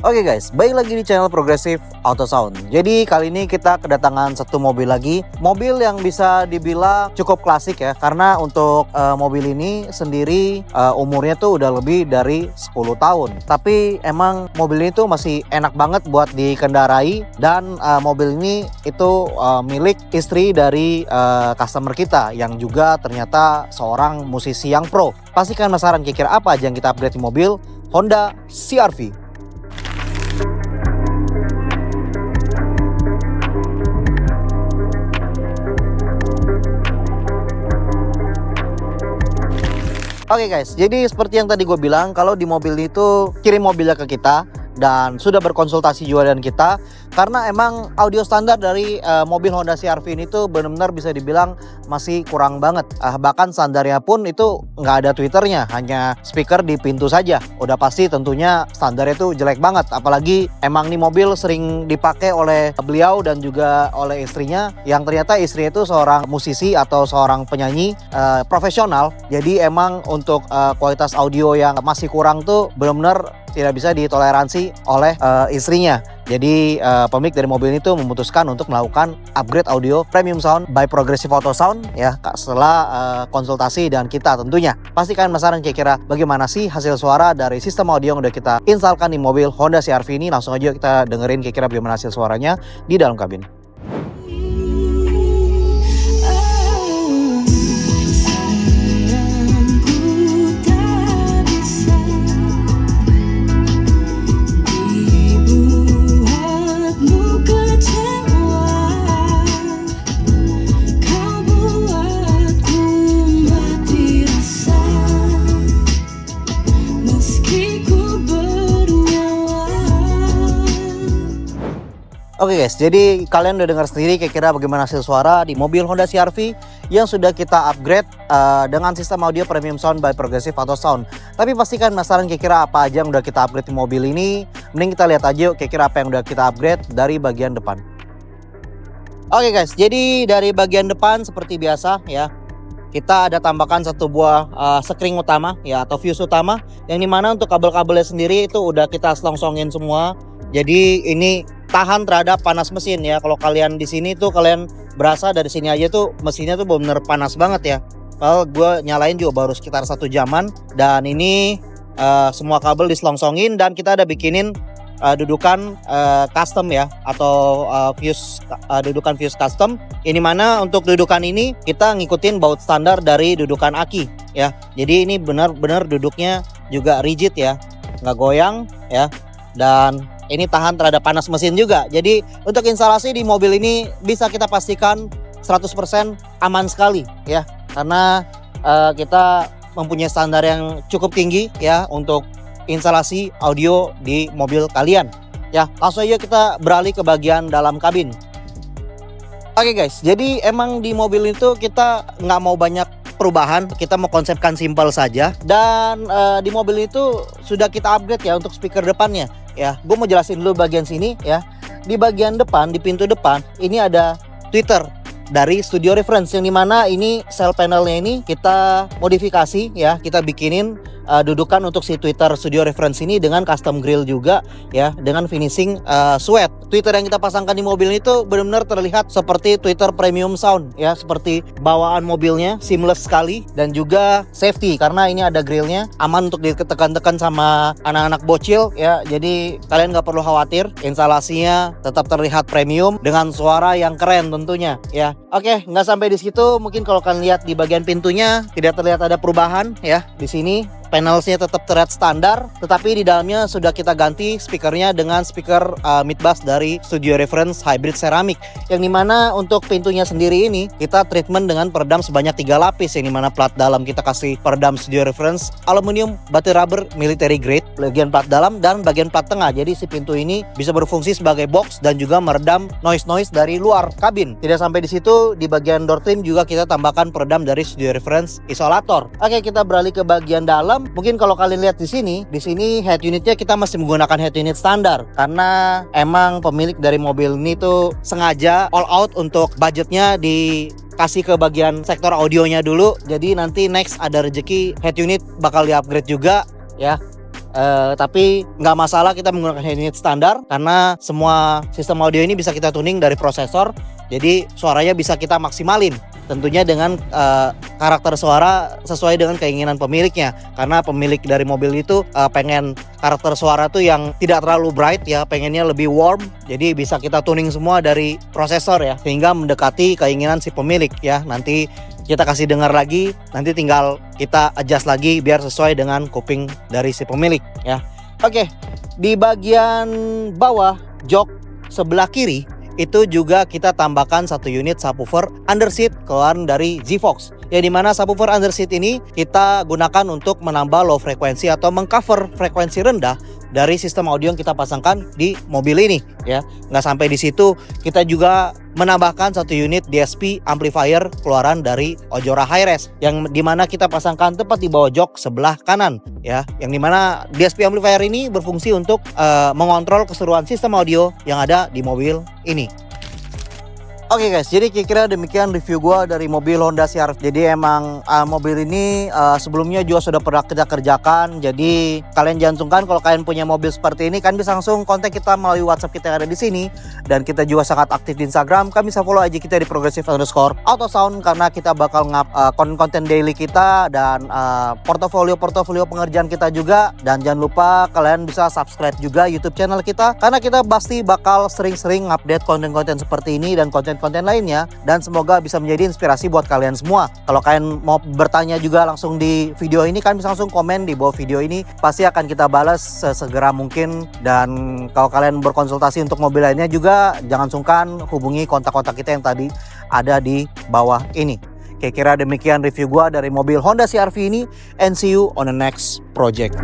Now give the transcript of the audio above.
Oke guys, balik lagi di channel Progressive Auto Sound. Jadi kali ini kita kedatangan satu mobil lagi. Mobil yang bisa dibilang cukup klasik ya. Karena untuk mobil ini sendiri umurnya tuh udah lebih dari 10 tahun. Tapi emang mobil ini tuh masih enak banget buat dikendarai. Dan mobil ini itu milik istri dari customer kita, yang juga ternyata seorang musisi yang pro. Pastikan penasaran kira-kira apa aja yang kita upgrade di mobil Honda CR-V. Oke guys, jadi seperti yang tadi gue bilang, kalau di mobil itu kirim mobilnya ke kita dan sudah berkonsultasi juga dengan kita, karena emang audio standar dari mobil Honda CR-V ini tuh benar-benar bisa dibilang masih kurang banget. Bahkan standarnya pun itu nggak ada tweeternya, hanya speaker di pintu saja. Udah pasti tentunya standarnya tuh jelek banget. Apalagi emang nih mobil sering dipakai oleh beliau dan juga oleh istrinya, yang ternyata istrinya itu seorang musisi atau seorang penyanyi profesional. Jadi emang untuk kualitas audio yang masih kurang tuh benar-benar tidak bisa ditoleransi oleh istrinya. Jadi pemilik dari mobil ini tuh memutuskan untuk melakukan upgrade audio premium sound by Progressive Auto Sound ya, setelah konsultasi dengan kita tentunya. Pasti kalian penasaran kira-kira bagaimana sih hasil suara dari sistem audio yang udah kita installkan di mobil Honda CR-V ini. Langsung aja kita dengerin kira-kira bagaimana hasil suaranya di dalam kabin. Oke guys, jadi kalian udah dengar sendiri kira-kira bagaimana hasil suara di mobil Honda CR-V yang sudah kita upgrade dengan sistem audio premium sound by Progressive Auto Sound. Tapi pastikan penasaran kira-kira apa aja yang udah kita upgrade di mobil ini. Mending kita lihat aja yuk kira-kira apa yang udah kita upgrade dari bagian depan. Oke guys, jadi dari bagian depan seperti biasa ya, kita ada tambahkan satu buah sekring utama ya, atau fuse utama, yang dimana untuk kabel-kabelnya sendiri itu udah kita selongsongin semua. Jadi ini tahan terhadap panas mesin ya. Kalau kalian di sini tuh kalian berasa dari sini aja tuh mesinnya tuh benar-benar panas banget ya. Kalau gue nyalain juga baru sekitar 1 jaman. Dan ini semua kabel diselongsongin dan kita ada bikinin dudukan custom ya, atau dudukan fuse custom. Ini mana untuk dudukan ini kita ngikutin baut standar dari dudukan aki ya. Jadi ini benar-benar duduknya juga rigid ya, nggak goyang ya. Dan ini tahan terhadap panas mesin juga. Jadi untuk instalasi di mobil ini bisa kita pastikan 100% aman sekali ya. Karena kita mempunyai standar yang cukup tinggi ya untuk instalasi audio di mobil kalian ya. Langsung aja kita beralih ke bagian dalam kabin. Oke guys, jadi emang di mobil itu kita nggak mau banyak perubahan, kita mau konsepkan simpel saja. Dan di mobil itu sudah kita upgrade ya untuk speaker depannya ya. Gue mau jelasin dulu bagian sini ya. Di bagian depan, di pintu depan ini ada tweeter dari Studio Reference, yang dimana ini cell panelnya ini kita modifikasi ya, kita bikinin dudukan untuk si tweeter Studio Reference ini dengan custom grill juga ya, dengan finishing sweat. Tweeter yang kita pasangkan di mobil itu benar-benar terlihat seperti tweeter premium sound ya, seperti bawaan mobilnya, seamless sekali. Dan juga safety karena ini ada grillnya, aman untuk ditekan-tekan sama anak-anak bocil ya. Jadi kalian gak perlu khawatir, instalasinya tetap terlihat premium dengan suara yang keren tentunya ya. Oke, nggak sampai di situ. Mungkin kalau kalian lihat di bagian pintunya tidak terlihat ada perubahan ya. Di sini panelsnya tetap terlihat standar, tetapi di dalamnya sudah kita ganti speakernya dengan speaker mid bass dari Studio Reference Hybrid Ceramic, yang dimana untuk pintunya sendiri ini kita treatment dengan peredam sebanyak 3 lapis, yang dimana plat dalam kita kasih peredam Studio Reference aluminium body rubber military grade bagian plat dalam dan bagian plat tengah. Jadi si pintu ini bisa berfungsi sebagai box dan juga meredam noise dari luar kabin. Tidak sampai di situ, di bagian door trim juga kita tambahkan peredam dari Studio Reference isolator. Oke, kita beralih ke bagian dalam. Mungkin kalau kalian lihat di sini head unitnya kita masih menggunakan head unit standar, karena emang pemilik dari mobil ini tuh sengaja all out untuk budgetnya dikasih ke bagian sektor audionya dulu. Jadi nanti next ada rezeki head unit bakal di upgrade juga ya. Tapi nggak masalah kita menggunakan unit standar karena semua sistem audio ini bisa kita tuning dari prosesor. Jadi suaranya bisa kita maksimalin tentunya dengan karakter suara sesuai dengan keinginan pemiliknya. Karena pemilik dari mobil itu pengen karakter suara tuh yang tidak terlalu bright ya, pengennya lebih warm. Jadi bisa kita tuning semua dari prosesor ya, sehingga mendekati keinginan si pemilik ya. Nanti kita kasih dengar lagi, nanti tinggal kita adjust lagi biar sesuai dengan kuping dari si pemilik ya. Oke, di bagian bawah jok sebelah kiri itu juga kita tambahkan satu unit subwoofer underseat keluaran dari Zvox. Ya, dimana subwoofer underseat ini kita gunakan untuk menambah low frekuensi atau mengcover frekuensi rendah dari sistem audio yang kita pasangkan di mobil ini ya. Nggak sampai di situ, kita juga menambahkan satu unit DSP amplifier keluaran dari Ojora Hi-Res yang dimana kita pasangkan tepat di bawah jok sebelah kanan ya. Yang dimana DSP amplifier ini berfungsi untuk mengontrol keseruan sistem audio yang ada di mobil ini. Oke guys, jadi kira-kira demikian review gua dari mobil Honda CR-V. Jadi emang mobil ini sebelumnya juga sudah pernah kita kerjakan. Jadi kalian jangan sungkan kalau kalian punya mobil seperti ini, kan bisa langsung kontak kita melalui WhatsApp kita yang ada di sini. Dan kita juga sangat aktif di Instagram. Kalian bisa follow aja kita di progressive_autosound karena kita bakal konten daily kita dan portofolio pengerjaan kita juga. Dan jangan lupa kalian bisa subscribe juga YouTube channel kita karena kita pasti bakal sering-sering update konten-konten seperti ini dan konten lainnya, dan semoga bisa menjadi inspirasi buat kalian semua. Kalau kalian mau bertanya juga langsung di video ini, kan bisa langsung komen di bawah video ini, pasti akan kita balas sesegera mungkin. Dan kalau kalian berkonsultasi untuk mobil lainnya juga jangan sungkan hubungi kontak-kontak kita yang tadi ada di bawah ini. Kira-kira demikian review gua dari mobil Honda CR-V ini, and see you on the next project.